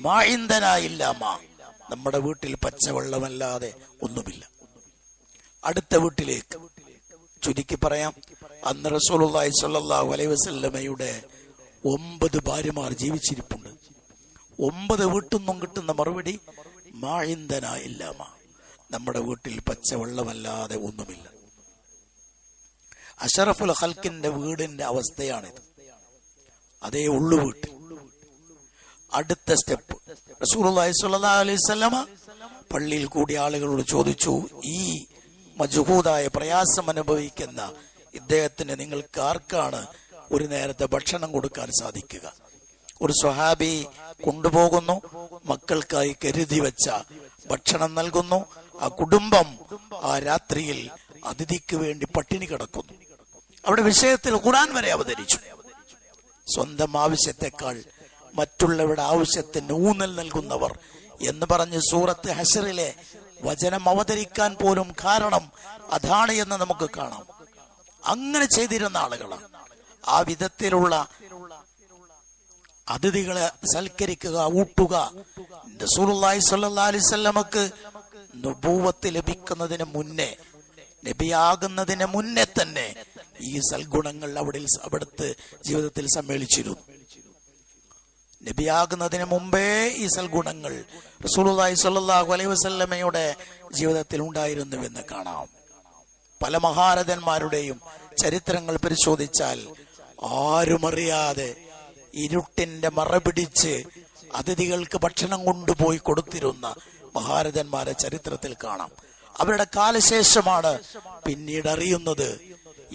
മാ ഇൻദനാ ഇല്ലാ മാ, നമ്മുടെ വീട്ടിൽ പച്ചവെള്ളമല്ലാതെ ഒന്നുമില്ല. അടുത്ത വീട്ടിലേക്ക്, ചുരുക്കി പറയാം, അന്ന് റസൂലുള്ളാഹി സ്വല്ലല്ലാഹു അലൈഹി വസല്ലമയുടെ 9 ഭാര്യമാർ ജീവിച്ചിരിപ്പുണ്ട്. 9 വീട്ടിൽ നിന്നും കിട്ടുന്ന മറുപടി മാ ഇൻദനാ ഇല്ലാ മാ, നമ്മുടെ വീട്ടിൽ പച്ചവെള്ളമല്ലാതെ ഒന്നുമില്ല. അഷറഫുൽ ഖൽക്കിന്റെ വീടിന്റെ അവസ്ഥയാണിത്. അതേ ഉള്ളു വീട്ടിൽ. അടുത്ത സ്റ്റെപ്പ്, റസൂലുള്ളാഹി സ്വല്ലല്ലാഹു അലൈഹി വസല്ലമ പള്ളിയിൽ കൂടി ആളുകളോട് ചോദിച്ചു, ഈ മജ്ഹൂദായ പ്രയാസം അനുഭവിക്കുന്ന ഇദ്ദേഹത്തിന് നിങ്ങൾക്ക് ആർക്കാണ് ഒരു നേരത്തെ ഭക്ഷണം കൊടുക്കാൻ സാധിക്കുക? ഒരു സ്വഹാബി കൊണ്ടുപോകുന്നു, മക്കൾക്കായി കരുതി വെച്ച ഭക്ഷണം നൽകുന്നു. ആ കുടുംബം ആ രാത്രിയിൽ അതിഥിക്ക് വേണ്ടി പട്ടിണി കിടക്കുന്നു. അവിടെ വിഷയത്തിൽ ഖുർആൻ വരെ അവതരിച്ചു. സ്വന്തം ആവശ്യത്തെക്കാൾ മറ്റുള്ളവരുടെ ആവശ്യത്തിന് ഊന്നൽ നൽകുന്നവർ എന്ന് പറഞ്ഞ് സൂറത്ത് ഹശ്റിലെ വചനം അവതരിക്കാൻ പോലും കാരണം അതാണ് എന്ന് നമുക്ക് കാണാം. അങ്ങനെ ചെയ്തിരുന്ന ആളുകളാണ്. ആ വിധത്തിലുള്ള അതിഥികളെ സൽക്കരിക്കുക, ഊട്ടുക. റസൂലുള്ളാഹി സ്വല്ലല്ലാഹു അലൈഹി വസല്ലമക്ക് നുബൂവത്ത് ലഭിക്കുന്നതിന് മുന്നേ, നബിയാകുന്നതിന് മുന്നേ തന്നെ ഈ സൽഗുണങ്ങൾ അവിടുത്തെ ജീവിതത്തിൽ സമ്മേളിച്ചിരുന്നു. നബിയാകുന്നതിന് മുമ്പേ ഈ സൽഗുണങ്ങൾ റസൂലുള്ളാഹി സ്വല്ലല്ലാഹു അലൈഹി വസല്ലമയുടെ ജീവിതത്തിൽ ഉണ്ടായിരുന്നുവെന്ന് കാണാം. പല മഹാരഥന്മാരുടെയും ചരിത്രങ്ങൾ പരിശോധിച്ചാൽ ആരും അറിയാതെ ഇരുട്ടിന്റെ മറ പിടിച്ച് അതിഥികൾക്ക് ഭക്ഷണം കൊണ്ടുപോയി കൊടുത്തിരുന്ന മഹാരഥന്മാരെ ചരിത്രത്തിൽ കാണാം. അവരുടെ കാലശേഷമാണ് പിന്നീട് അറിയുന്നത്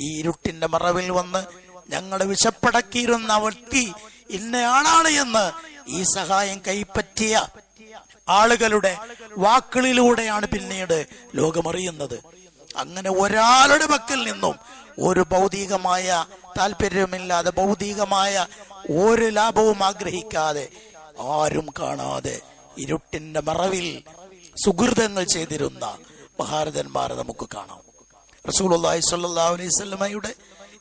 ഈ ഇരുട്ടിന്റെ മറവിൽ വന്ന് ഞങ്ങളുടെ വിശപ്പടക്കിയിരുന്ന വ്യക്തി ഇന്നയാളാണ് എന്ന് ഈ സഹായം കൈപ്പറ്റിയ ആളുകളുടെ വാക്കുകളിലൂടെയാണ് പിന്നീട് ലോകമറിയുന്നത്. അങ്ങനെ ഒരാളുടെ പക്കൽ നിന്നും ഒരു ഭൗതികമായ താല്പര്യമില്ലാതെ, ഭൗതികമായ ഒരു ലാഭവും ആഗ്രഹിക്കാതെ, ആരും കാണാതെ ഇരുട്ടിന്റെ മറവിൽ സുഹൃതങ്ങൾ ചെയ്തിരുന്ന മഹാരഥന്മാരെ നമുക്ക് കാണാം. റസൂലുള്ളാഹി സ്വല്ലല്ലാഹു അലൈഹി വസല്ലമയുടെ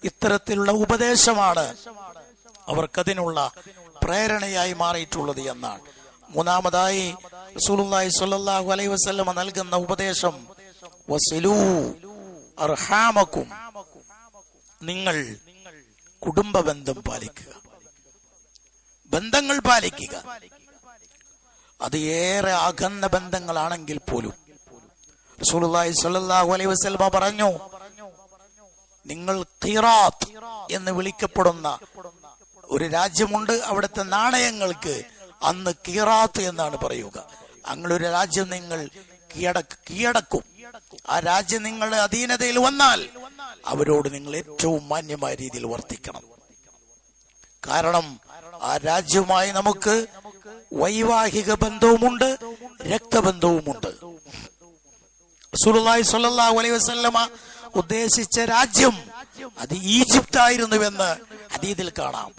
ഇത്തരത്തിലുള്ള ഉപദേശമാണ് അവർക്കതിനുള്ള പ്രേരണയായി മാറിയിട്ടുള്ളത് എന്നാണ്. മൂന്നാമതായി റസൂലുള്ളാഹി സ്വല്ലല്ലാഹു അലൈഹി വസല്ലമ നൽകുന്ന ഉപദേശം വസിലൂ അർഹാമക്കും, നിങ്ങൾ കുടുംബ ബന്ധം പാലിക്കുക, ബന്ധങ്ങൾ പാലിക്കുക. അത് ഏറെ അകന്ന ബന്ധങ്ങളാണെങ്കിൽ പോലും റസൂലുള്ളാഹി സ്വല്ലല്ലാഹു അലൈഹി വസല്ലമ പറഞ്ഞു, നിങ്ങൾ ഖിറാത്ത് എന്ന് വിളിക്കപ്പെടുന്ന ഒരു രാജ്യമുണ്ട്. അവിടുത്തെ നാണയങ്ങൾക്ക് അന്ന് ഖിറാത്ത് എന്നാണ് പറയുക. അങ്ങനൊരു രാജ്യം നിങ്ങൾ കീഴടക്കും. ആ രാജ്യം നിങ്ങളുടെ അധീനതയിൽ വന്നാൽ അവരോട് നിങ്ങൾ ഏറ്റവും മാന്യമായ രീതിയിൽ വർത്തിക്കണം. കാരണം ആ രാജ്യവുമായി നമുക്ക് വൈവാഹിക ബന്ധവുമുണ്ട്, രക്തബന്ധവുമുണ്ട്. റസൂലുള്ളാഹി സ്വല്ലല്ലാഹു അലൈഹി വസല്ലമ ഉദ്ദേശിച്ച രാജ്യം അത് ഈജിപ്ത് ആയിരുന്നുവെന്ന് ഹദീസിൽ കാണാം.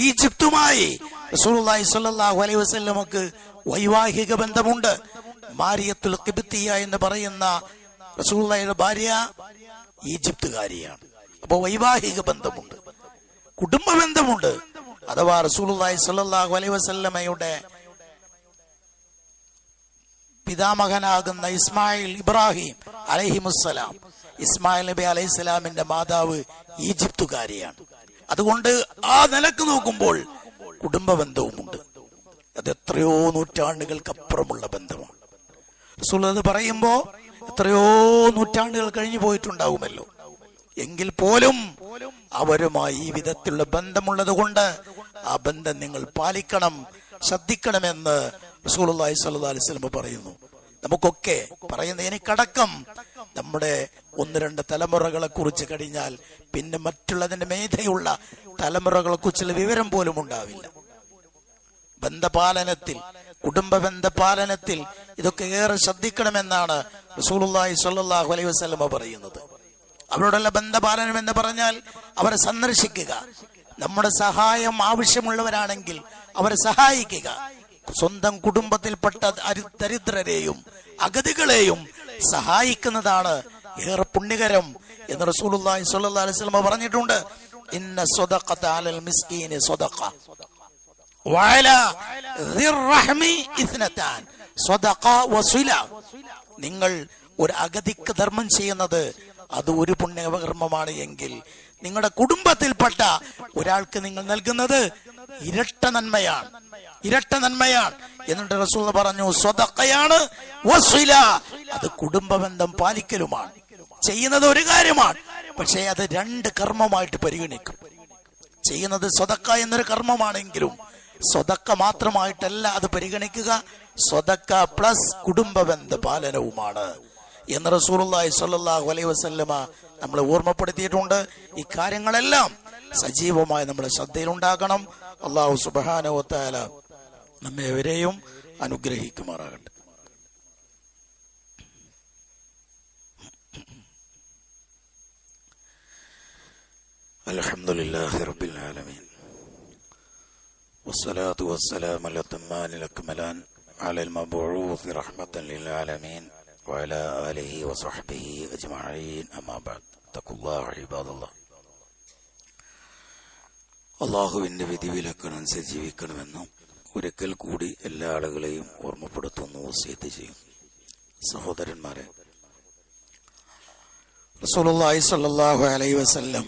ഈജിപ്തുമായി റസൂലുള്ളാഹി സ്വല്ലല്ലാഹു അലൈഹി വസല്ലമക്ക് വൈവാഹിക ബന്ധമുണ്ട്. മാരിയത്തുൽ ഖിബ്തിയ എന്ന് പറയുന്ന റസൂലുള്ളാഹിയുടെ ഭാര്യ ഈജിപ്തുകാരിയാണ്. അപ്പോൾ വൈവാഹിക ബന്ധമുണ്ട്, കുടുംബ ബന്ധമുണ്ട്. അഥവാ റസൂലുള്ളാഹി സ്വല്ലല്ലാഹു അലൈഹി വസല്ലമയുടെ പിതാമഹനാകുന്ന ഇസ്മായിൽ ഇബ്രാഹിം അലൈഹിമുസ്സലാം, ഇസ്മായിൽ നബി അലൈഹിസ്സലാമിന്റെ മാതാവ് ഈജിപ്തുകാരിയാണ്. അതുകൊണ്ട് ആ നിലക്ക് നോക്കുമ്പോൾ കുടുംബ ബന്ധവുമുണ്ട്. അത് എത്രയോ നൂറ്റാണ്ടുകൾക്കപ്പുറമുള്ള ബന്ധമാണ്. റസൂൽ അത് പറയുമ്പോ എത്രയോ നൂറ്റാണ്ടുകൾ കഴിഞ്ഞു പോയിട്ടുണ്ടാവുമല്ലോ എങ്കിൽ പോലും അവരുമായി ഈ വിധത്തിലുള്ള ബന്ധമുള്ളത് കൊണ്ട് ആ ബന്ധം നിങ്ങൾ പാലിക്കണം, ശ്രദ്ധിക്കണമെന്ന് റസൂലുള്ളാഹി സ്വല്ലല്ലാഹു അലൈഹി വസല്ലം പറയുന്നു. നമുക്കൊക്കെ പറയുന്ന എനിക്കടക്കം നമ്മുടെ 1-2 തലമുറകളെ കുറിച്ച് കഴിഞ്ഞാൽ പിന്നെ മറ്റുള്ളതിന്റെ മേധയുള്ള തലമുറകളെ കുറിച്ചുള്ള വിവരം പോലും ഉണ്ടാവില്ല. ബന്ധപാലനത്തിൽ, കുടുംബ ബന്ധപാലനത്തിൽ ഇതൊക്കെ ഏറെ ശ്രദ്ധിക്കണമെന്നാണ് റസൂലുള്ളാഹി സ്വല്ലല്ലാഹു അലൈഹി വസല്ലം പറയുന്നത്. അവരോടുള്ള ബന്ധപാലനം എന്ന് പറഞ്ഞാൽ അവരെ സന്ദർശിക്കുക, നമ്മുടെ സഹായം ആവശ്യമുള്ളവരാണെങ്കിൽ അവരെ സഹായിക്കുക, സ്വന്തം കുടുംബത്തിൽപ്പെട്ട ദരിദ്രരെയും അഗതികളെയും സഹായിക്കുന്നതാണ് ഏറെ പുണ്യകരം എന്ന് റസൂലുള്ളാഹി സ്വല്ലല്ലാഹു അലൈഹി വസല്ലം പറഞ്ഞിട്ടുണ്ട്. ഇന്ന സ്വദഖത അലൽ മിസ്കീനി സ്വദഖ വഅലാ ദിർറഹ്മി ഇസ്നതാൻ സ്വദഖ വസില. നിങ്ങൾ ഒരു അഗതിക്ക് ധർമ്മം ചെയ്യുന്നത് അത് ഒരു പുണ്യകർമ്മമാണ് എങ്കിൽ നിങ്ങളുടെ കുടുംബത്തിൽപ്പെട്ട ഒരാൾക്ക് നിങ്ങൾ നൽകുന്നത് ഇരട്ട നന്മയാണ്, ഇരട്ട നന്മയാണ്. എന്നിട്ട് റസൂൽ പറഞ്ഞു സ്വദഖയാണ് വസില, അത് കുടുംബബന്ധം പാലിക്കലുമാണ്. ചെയ്യുന്നത് ഒരു കാര്യമാണ്, പക്ഷേ അത് 2 കർമ്മമായിട്ട് പരിഗണിക്കും. ചെയ്യുന്നത് സ്വദഖ എന്നൊരു കർമ്മമാണെങ്കിലും സ്വദഖ മാത്രമായിട്ടല്ല അത് പരിഗണിക്കുക, സ്വദഖ പ്ലസ് കുടുംബബന്ധ പാലനവുമാണ് എന്ന് റസൂലുള്ളാഹി സ്വല്ലല്ലാഹു അലൈഹി വസല്ലമ നമ്മളെ ഓർമ്മപ്പെടുത്തിയിട്ടുണ്ട്. ഈ കാര്യങ്ങളെല്ലാം സജീവമായി നമ്മുടെ ശ്രദ്ധയിലുണ്ടാകണം. അല്ലാഹു സുബ്ഹാനഹു വ തആല നമ്മെവരെയും അനുഗ്രഹിക്കുമാറാകട്ടെ. അൽഹംദുലില്ലാഹി റബ്ബിൽ ആലമീൻ വസ്സലാത്തു വസ്സലാമു അലാ തമ്മാനിൽ അക്മലാൻ അലൽ മബ്ഊസ് റഹ്മത്തൻ ലിൽ ആലമീൻ വഅലാ ആലിഹി വസഹ്ബിഹി അജ്മഈൻ. അമ്മാ ബഅദ്. തഖുല്ലാഹ ഇബാദല്ലാഹ്. അല്ലാഹുവിന്റെ വിധിവിലക്കനുസരിച്ച് ജീവിക്കണമെന്നും ഒരിക്കൽ കൂടി എല്ലാ ആളുകളെയും ഓർമ്മപ്പെടുത്തുന്നു, വസിയത്ത് ചെയ്യും. സഹോദരന്മാരെ, റസൂലുള്ളാഹി സ്വല്ലല്ലാഹു അലൈഹി വസല്ലം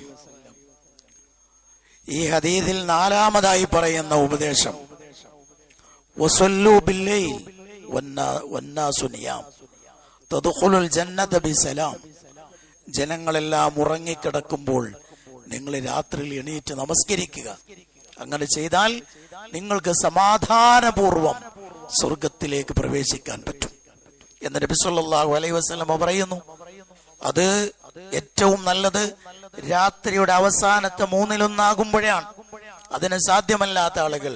ഈ ഹദീസിൽ 4-മതായി പറയുന്ന ഉപദേശം വസല്ലു ബില്ലൈൽ വന്നാസു നിയാം തദ്ഖുലുൽ ജന്നത ബിസലാം. ജനങ്ങളെല്ലാം ഉറങ്ങിക്കിടക്കുമ്പോൾ നിങ്ങൾ രാത്രിയിൽ എണീറ്റ് നമസ്കരിക്കുക. അങ്ങനെ ചെയ്താൽ നിങ്ങൾക്ക് സമാധാനപൂർവം സ്വർഗത്തിലേക്ക് പ്രവേശിക്കാൻ പറ്റും എന്ന് നബി സല്ലല്ലാഹു അലൈഹി വസല്ലം പറയുന്നു. അത് ഏറ്റവും നല്ലത് രാത്രിയുടെ അവസാനത്തെ 1/3 അതിന് സാധ്യമല്ലാത്ത ആളുകൾ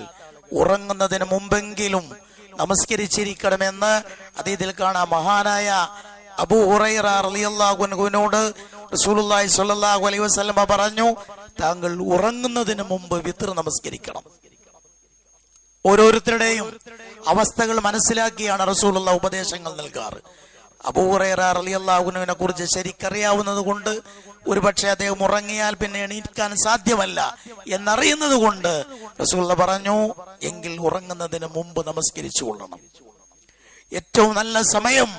ഉറങ്ങുന്നതിന് മുമ്പെങ്കിലും നമസ്കരിച്ചിരിക്കണമെന്ന് ഹദീസിൽ കാണാം. മഹാനായ അബൂ ഹുറൈറ റളിയല്ലാഹു അൻഹുവിനോട് റസൂലുള്ളാഹി സ്വല്ലല്ലാഹു അലൈഹി വസല്ലം പറഞ്ഞു, താങ്കൾ ഉറങ്ങുന്നതിന് മുമ്പ് വിത്ർ നമസ്കരിക്കണം. ഓരോരുത്തരുടെയും അവസ്ഥകൾ മനസ്സിലാക്കിയാണ് റസൂലുള്ളാഹി ഉപദേശങ്ങൾ നൽകാറ്. അബൂ ഹുറൈറ റളിയല്ലാഹു അൻഹുവിനെ കുറിച്ച് ശരിക്കറിയാവുന്നത് കൊണ്ട് ഒരുപക്ഷെ അദ്ദേഹം ഉറങ്ങിയാൽ പിന്നെ എണീക്കാൻ സാധ്യമല്ല എന്നറിയുന്നത് കൊണ്ട് റസൂലുള്ളാഹി പറഞ്ഞു, എങ്കിൽ ഉറങ്ങുന്നതിന് മുമ്പ് നമസ്കരിച്ചു കൊള്ളണം. ഏറ്റവും നല്ല സമയം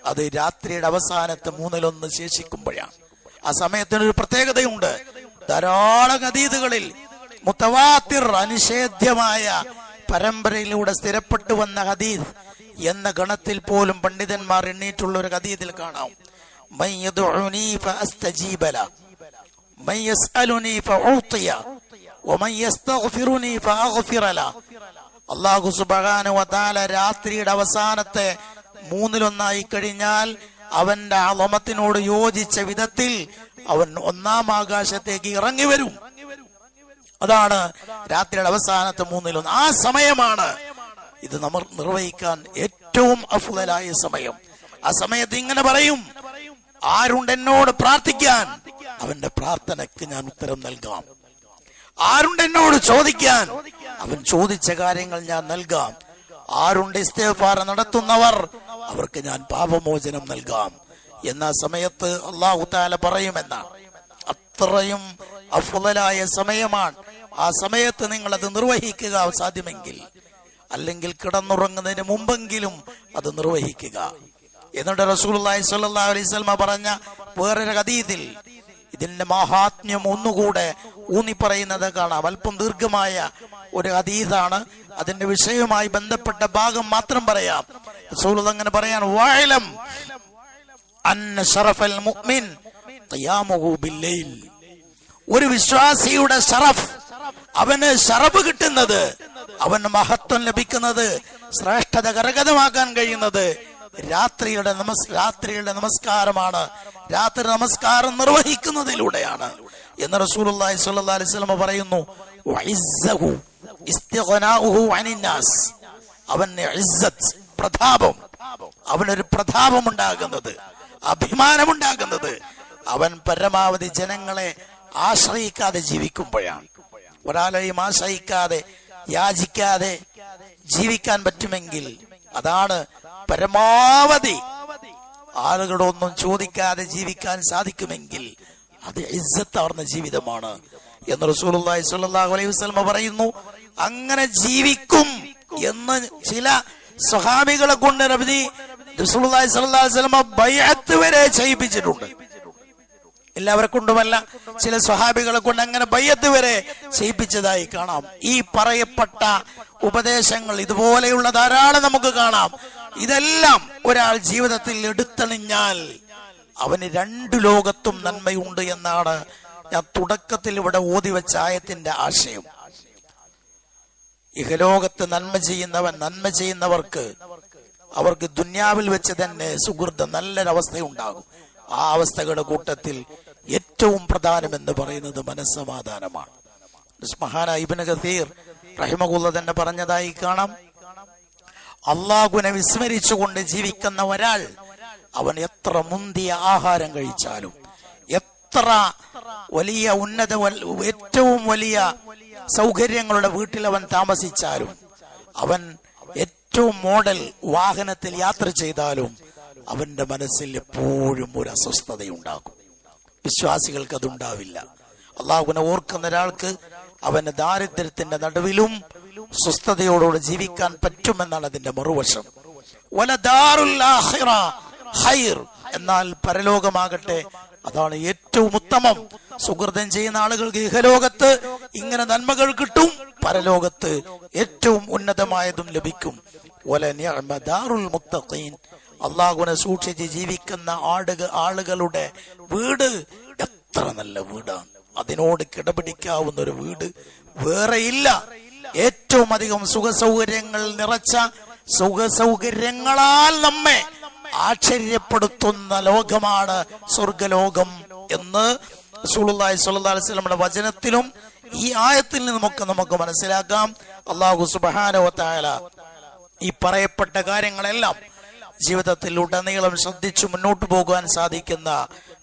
അത് രാത്രിയുടെ അവസാനത്തെ 1/3 ശേഷിക്കുമ്പോഴാണ്. ആ സമയത്തിനൊരു പ്രത്യേകതയുണ്ട്. ധാരാളം ഹദീസുകളിൽ മുതവാത്തിർ അനിഷേധ്യമായ പരമ്പരയിലൂടെ സ്ഥിരപ്പെട്ടു വന്ന ഹദീസ് എന്ന ഗണത്തിൽ പോലും പണ്ഡിതന്മാർ എണ്ണീറ്റുള്ള ഒരു ഹദീസിൽ കാണാം. മൻ യദ്ഉനി ഫഅസ്തജീബ ല മൻ യസ്അലുനി ഫഉതിയ വമൻ യസ്തഗ്ഫിറുനി ഫഅഗ്ഫിറ ല. അല്ലാഹു സുബ്ഹാനഹു വ തആല രാത്രിയുടെ അവസാനത്തെ 1/3 കഴിഞ്ഞാൽ അവന്റെ അളമത്തിനോട് യോജിച്ച വിധത്തിൽ അവൻ 1-ാം ആകാശത്തേക്ക് ഇറങ്ങി വരും. അതാണ് രാത്രിയുടെ അവസാനത്തെ 1/3. ആ സമയമാണ് ഇത് നമ്മൾ നിർവഹിക്കാൻ ഏറ്റവും അഫ്ളലായ സമയം. ആ സമയത്ത് ഇങ്ങനെ പറയും, ആരുണ്ട് എന്നോട് പ്രാർത്ഥിക്കാൻ, അവന്റെ പ്രാർത്ഥനയ്ക്ക് ഞാൻ ഉത്തരം നൽകാം. ആരുണ്ട് എന്നോട് ചോദിക്കാൻ, അവൻ ചോദിച്ച കാര്യങ്ങൾ ഞാൻ നൽകാം. ആരുണ്ട് ഇസ്തിഗ്ഫാർ നടത്തുന്നവർ, അവർക്ക് ഞാൻ പാപമോചനം നൽകാം എന്ന സമയത്ത് അല്ലാഹു തആല പറയുമെന്നാണ്. അത്രയും അഫ്ളലായ സമയമാണ്. ആ സമയത്ത് നിങ്ങൾ അത് നിർവഹിക്കുക സാധ്യമെങ്കിൽ, അല്ലെങ്കിൽ കിടന്നുറങ്ങുന്നതിന് മുമ്പെങ്കിലും അത് നിർവഹിക്കുക. എന്നിട്ട് റസൂലുള്ളാഹി സ്വല്ലല്ലാഹു അലൈഹി വസല്ലം പറഞ്ഞ വേറൊരു ഹദീസിൽ ഇതിന്റെ മഹാത്മ്യം ഒന്നുകൂടെ ഊന്നി പറയുന്നത് കാണാം. അല്പം ദീർഘമായ ഒരു ഹദീസാണ്. അതിന്റെ വിഷയവുമായി ബന്ധപ്പെട്ട ഭാഗം മാത്രം പറയാം. റസൂലുള്ളാഹി അങ്ങനെ പറയാൻ, വഅലം അന്ന ശറഫൽ മുഅ്മിൻ ഖിയാമുഹു ബില്ലൈൽ. ഒരു വിശ്വാസിയുടെ ഷറഫ്, അവന് ഷറഫ് കിട്ടുന്നത്, അവന് മഹത്വം ലഭിക്കുന്നത്, ശ്രേഷ്ഠത കരഗതമാക്കാൻ കഴിയുന്നത് രാത്രിയുടെ നമസ്കാരമാണ്, രാത്രി നമസ്കാരം നിർവഹിക്കുന്നതിലൂടെയാണ് എന്ന് റസൂലുള്ളാഹി സ്വല്ലല്ലാഹു അലൈഹി വസല്ലം പറയുന്നു. വഇസ്സഹു ഇസ്തിഗ്നാഉഹു അനിന്നാസ്. അവന് ഇസ്സത്ത്, പ്രതാപം, അവനൊരു പ്രതാപമുണ്ടാകുന്നത്, അഭിമാനമുണ്ടാകുന്നത് അവൻ പരമാവധി ജനങ്ങളെ ആശ്രയിക്കാതെ ജീവിക്കുമ്പോഴാണ്. ഒരാളെയും ആശ്രയിക്കാതെ യാചിക്കാതെ ജീവിക്കാൻ പറ്റുമെങ്കിൽ, അതാണ് പരമാവധി ആളുകളൊന്നും ചോദിക്കാതെ ജീവിക്കാൻ സാധിക്കുമെങ്കിൽ അത് ഇസ്സത്താർന്ന ജീവിതമാണ് എന്ന് റസൂലുള്ളാഹി സ്വല്ലല്ലാഹു അലൈഹി വസല്ലം പറയുന്നു. അങ്ങനെ ജീവിക്കും എന്ന് ചില സ്വഹാബികളെ കൊണ്ട് നബി റസൂലുള്ളാഹി സ്വല്ലല്ലാഹു അലൈഹി വസല്ലം ബൈഅത്ത് വരെ ചെയ്യിപ്പിച്ചിട്ടുണ്ട്. എല്ലാവരെ കൊണ്ടുമല്ല, ചില സ്വഹാബികളെ കൊണ്ട് അങ്ങനെ ബൈഅത്ത് വരെ ചെയ്യിപ്പിച്ചതായി കാണാം. ഈ പറയപ്പെട്ട ഉപദേശങ്ങൾ ഇതുപോലെയുള്ള ധാരാളം നമുക്ക് കാണാം. ഇതെല്ലാം ഒരാൾ ജീവിതത്തിൽ എടുത്തണിഞ്ഞാൽ അവന് രണ്ടു ലോകത്തും നന്മയുണ്ട് എന്നാണ് ഞാൻ തുടക്കത്തിൽ ഇവിടെ ഓതി വെച്ച ആയത്തിന്റെ ആശയം. ഇഹലോകത്ത് നന്മ ചെയ്യുന്നവർക്ക് അവർക്ക് ദുന്യാവിൽ വെച്ച് തന്നെ സുഹൃത്ത് നല്ലൊരവസ്ഥയുണ്ടാകും. ആ അവസ്ഥകളുടെ കൂട്ടത്തിൽ ഏറ്റവും പ്രധാനമെന്ന് പറയുന്നത് മനസ്സമാധാനമാണ്. മഹാനായ ഇബ്നു കസീർ റഹിമഹുല്ലാഹ് തന്നെ പറഞ്ഞതായി കാണാം, അള്ളാഹുവിനെ വിസ്മരിച്ചുകൊണ്ട് ജീവിക്കുന്ന ഒരാൾ അവൻ എത്ര മുന്തിയ ആഹാരം കഴിച്ചാലും, എത്ര വലിയ ഏറ്റവും വലിയ സൗകര്യങ്ങളുടെ വീട്ടിൽ അവൻ താമസിച്ചാലും, അവൻ ഏറ്റവും മോഡൽ വാഹനത്തിൽ യാത്ര ചെയ്താലും അവന്റെ മനസ്സിൽ എപ്പോഴും ഒരു അസ്വസ്ഥതയുണ്ടാകും. വിശ്വാസികൾക്ക് അതുണ്ടാവില്ല. അള്ളാഹുവിനെ ഓർക്കുന്ന ഒരാൾക്ക് അവന് ദാരിദ്ര്യത്തിന്റെ നടുവിലും സ്വസ്ഥതയോടുകൂടി ജീവിക്കാൻ പറ്റുമെന്നാണ് അതിന്റെ മറുവശം. വലദാറുൽ ആഖിറ ഖൈർ, എന്നാൽ പരലോകമാകട്ടെ അതാണ് ഏറ്റവും ഉത്തമം. സുഹൃതം ചെയ്യുന്ന ആളുകൾക്ക് ഇഹലോകത്ത് ഇങ്ങനെ നന്മകൾ കിട്ടും, പരലോകത്ത് ഏറ്റവും ഉന്നതമായതും ലഭിക്കും. വലനിഅമ ദാറുൽ മുത്തഖീൻ, അള്ളാഹുവിനെ സൂക്ഷിച്ച് ജീവിക്കുന്ന ആളുകളുടെ വീട് എത്ര നല്ല വീടാണ്. അതിനോട് കിടപിടിക്കാവുന്ന ഒരു വീട് വേറെയില്ല. ഏറ്റവും അധികം സുഖസൗകര്യങ്ങൾ നിറച്ച, സുഖസൗകര്യങ്ങളാൽ നമ്മെ ആശ്ചര്യപ്പെടുത്തുന്ന ലോകമാണ് സ്വർഗലോകം എന്ന് റസൂലുള്ളാഹി സ്വല്ലല്ലാഹു അലൈഹി വസല്ലമയുടെ വചനത്തിലും ഈ ആയത്തിൽ നിന്നുമൊക്കെ നമുക്ക് മനസ്സിലാക്കാം. അല്ലാഹു സുബ്ഹാനഹു വ തആല ഈ പറയപ്പെട്ട കാര്യങ്ങളെല്ലാം ജീവിതത്തിൽ ഉടനീളം ശ്രദ്ധിച്ചു മുന്നോട്ട് പോകാൻ സാധിക്കുന്ന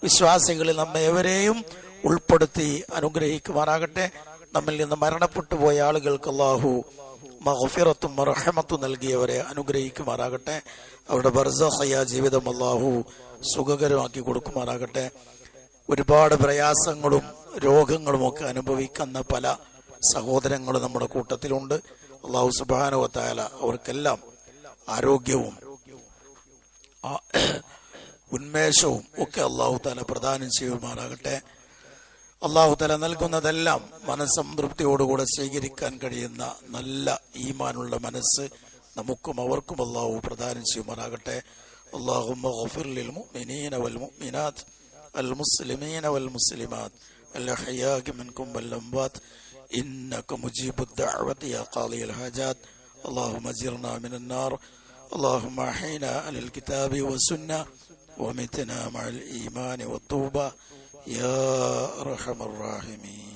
വിശ്വാസികളിൽ നമ്മെ എവരെയും ഉൾപ്പെടുത്തി അനുഗ്രഹിക്കുമാറാകട്ടെ. നമ്മിൽ നിന്ന് മരണപ്പെട്ടു പോയ ആളുകൾക്ക് അല്ലാഹു മഗ്ഫിറത്തും റഹ്മത്തും നൽകിയവരെ അനുഗ്രഹിക്കുമാറാകട്ടെ. അവരുടെ ബർസഖിയ ജീവിതം അല്ലാഹു സുഖകരമാക്കി കൊടുക്കുമാറാകട്ടെ. ഒരുപാട് പ്രയാസങ്ങളും രോഗങ്ങളും ഒക്കെ അനുഭവിക്കുന്ന പല സഹോദരങ്ങളും നമ്മുടെ കൂട്ടത്തിലുണ്ട്. അല്ലാഹു സുബ്ഹാനഹു വ തആല അവർക്കെല്ലാം ആരോഗ്യവും ഉന്മേഷവും ഒക്കെ അല്ലാഹു തആല പ്രദാനം ചെയ്യുമാറാകട്ടെ. അല്ലാഹു തആല നൽകുന്നതെല്ലാം മനസ്സംതൃപ്തിയോടുകൂടെ സ്വീകരിക്കാൻ കഴിയുന്ന നല്ല ഈമാനുള്ള മനസ്സ് നമുക്കും അവർക്കും അല്ലാഹു പ്രദാനം ചെയ്യുമാറാകട്ടെ. അല്ലാഹുമ്മ ഗഫിർ ലിൽ മുഅ്മിനീന വൽ മുഅ്മിനാത്ത് അൽ മുസ്ലിമീന വൽ മുസ്ലിമാത്ത് അൽ അഹ്യാഇ മിൻകും വൽ അംവാത്ത് ഇന്നക മുജീബുദ് ദഅവതി യാ ഖാദിയൽ ഹാജാത്ത്. അല്ലാഹുമ്മ അജിർനാ മിനൻ നാർ. اللهم أحينا على الكتاب والسنة ومتنا مع الإيمان والتوبة يا أرحم الراحمين.